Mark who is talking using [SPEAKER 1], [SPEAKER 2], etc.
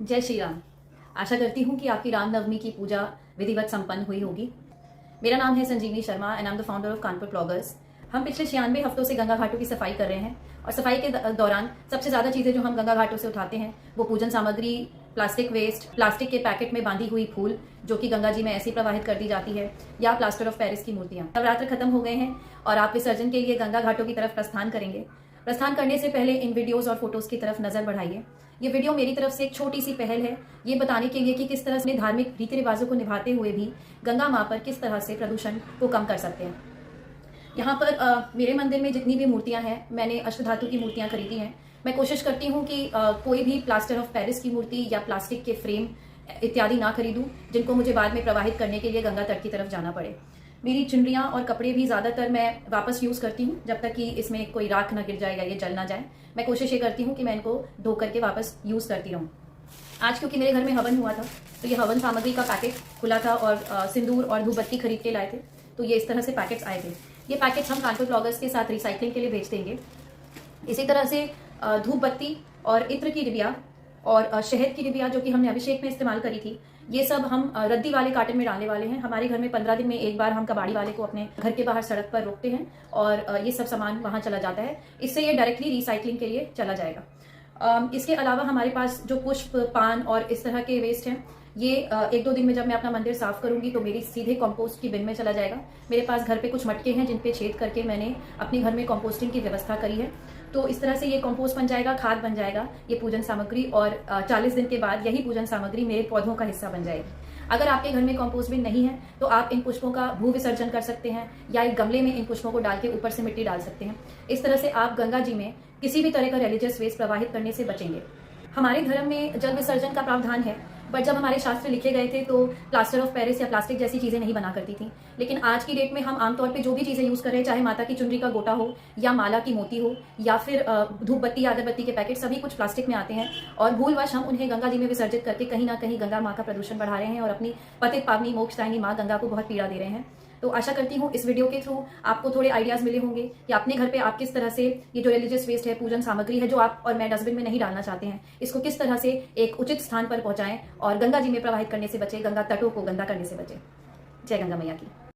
[SPEAKER 1] जय श्री राम। आशा करती हूँ कि आपकी रामनवमी की पूजा विधिवत संपन्न हुई होगी। मेरा नाम है Sanjeevani Sharma and I am the founder of Kanpur bloggers. हम पिछले 96 हफ्तों से गंगा घाटों की सफाई कर रहे हैं और सफाई के दौरान सबसे ज्यादा चीजें जो हम गंगा घाटों से उठाते हैं वो पूजन सामग्री, प्लास्टिक वेस्ट, प्लास्टिक के पैकेट में बांधी हुई फूल जो कि गंगा जी में ऐसी प्रवाहित कर दी जाती है, या प्लास्टर ऑफ पेरिस की मूर्तियां। नवरात्र खत्म हो गए हैं और आप विसर्जन के लिए गंगा घाटों की तरफ प्रस्थान करेंगे। प्रस्थान करने से पहले इन वीडियोस और फोटोज की तरफ नजर बढ़ाइए। ये वीडियो मेरी तरफ से एक छोटी सी पहल है, ये बताने के लिए कि किस तरह से धार्मिक रीति रिवाजों को निभाते हुए भी गंगा माँ पर किस तरह से प्रदूषण को कम कर सकते हैं। यहाँ पर मेरे मंदिर में जितनी भी मूर्तियां हैं, मैंने अष्टधातु की मूर्तियां खरीदी हैं। मैं कोशिश करती हूँ कि कोई भी प्लास्टर ऑफ पेरिस की मूर्ति या प्लास्टिक के फ्रेम इत्यादि ना खरीदूं जिनको मुझे बाद में प्रवाहित करने के लिए गंगा तट की तरफ जाना पड़े। मेरी चुनरियाँ और कपड़े भी ज़्यादातर मैं वापस यूज़ करती हूँ जब तक कि इसमें कोई राख ना गिर जाए या ये जल ना जाए। मैं कोशिश ये करती हूँ कि मैं इनको धो करके वापस यूज़ करती रहूँ। आज क्योंकि मेरे घर में हवन हुआ था तो ये हवन सामग्री का पैकेट खुला था और सिंदूर और धूपबत्ती खरीद के लाए थे, तो ये इस तरह से पैकेट्स आए थे। ये पैकेट्स हम कानपुर ब्लॉगर्स के साथ रिसाइकलिंग के लिए भेज देंगे। इसी तरह से धूपबत्ती और इत्र की डिबिया और शहद की डिबिया जो कि हमने अभिषेक में इस्तेमाल करी थी, ये सब हम रद्दी वाले कार्टन में डालने वाले हैं। हमारे घर में 15 दिन में एक बार हम कबाड़ी वाले को अपने घर के बाहर सड़क पर रोकते हैं और ये सब सामान वहां चला जाता है। इससे ये डायरेक्टली रिसाइकलिंग के लिए चला जाएगा। इसके अलावा हमारे पास जो पुष्प, पान और इस तरह के वेस्ट हैं, ये 1-2 दिन में जब मैं अपना मंदिर साफ करूंगी तो मेरी सीधे कंपोस्ट की बिन में चला जाएगा। मेरे पास घर पे कुछ मटके हैं जिन पे छेद करके मैंने अपने घर में कंपोस्टिंग की व्यवस्था करी है, तो इस तरह से ये कंपोस्ट बन जाएगा, खाद बन जाएगा ये पूजन सामग्री, और 40 दिन के बाद यही पूजन सामग्री मेरे पौधों का हिस्सा बन जाएगी। अगर आपके घर में कंपोस्ट बिन नहीं है तो आप इन पुष्पों का भू विसर्जन कर सकते हैं या एक गमले में इन पुष्पों को डाल के ऊपर से मिट्टी डाल सकते हैं। इस तरह से आप गंगा जी में किसी भी तरह का रिलीजियस वेस्ट प्रवाहित करने से बचेंगे। हमारे धर्म में जल विसर्जन का प्रावधान है, बट जब हमारे शास्त्र लिखे गए थे तो प्लास्टर ऑफ पेरिस या प्लास्टिक जैसी चीजें नहीं बना करती थी। लेकिन आज की डेट में हम आमतौर पे जो भी चीजें यूज कर रहे हैं, चाहे माता की चुनरी का गोटा हो या माला की मोती हो या फिर धूपबत्ती या अगरबत्ती के पैकेट, सभी कुछ प्लास्टिक में आते हैं और भूलवश हम उन्हें गंगा जी में विसर्जित करके कहीं ना कहीं गंगा माँ का प्रदूषण बढ़ा रहे हैं और अपनी पतित पावनी मोक्षदायिनी माँ गंगा को बहुत पीड़ा दे रहे हैं। तो आशा करती हूँ इस वीडियो के थ्रू आपको थोड़े आइडियाज मिले होंगे कि अपने घर पे आप किस तरह से ये जो रिलीजियस वेस्ट है, पूजन सामग्री है जो आप और मैं डस्टबिन में नहीं डालना चाहते हैं, इसको किस तरह से एक उचित स्थान पर पहुंचाएं और गंगा जी में प्रवाहित करने से बचे, गंगा तटों को गंदा करने से बचे। जय गंगा मैया की।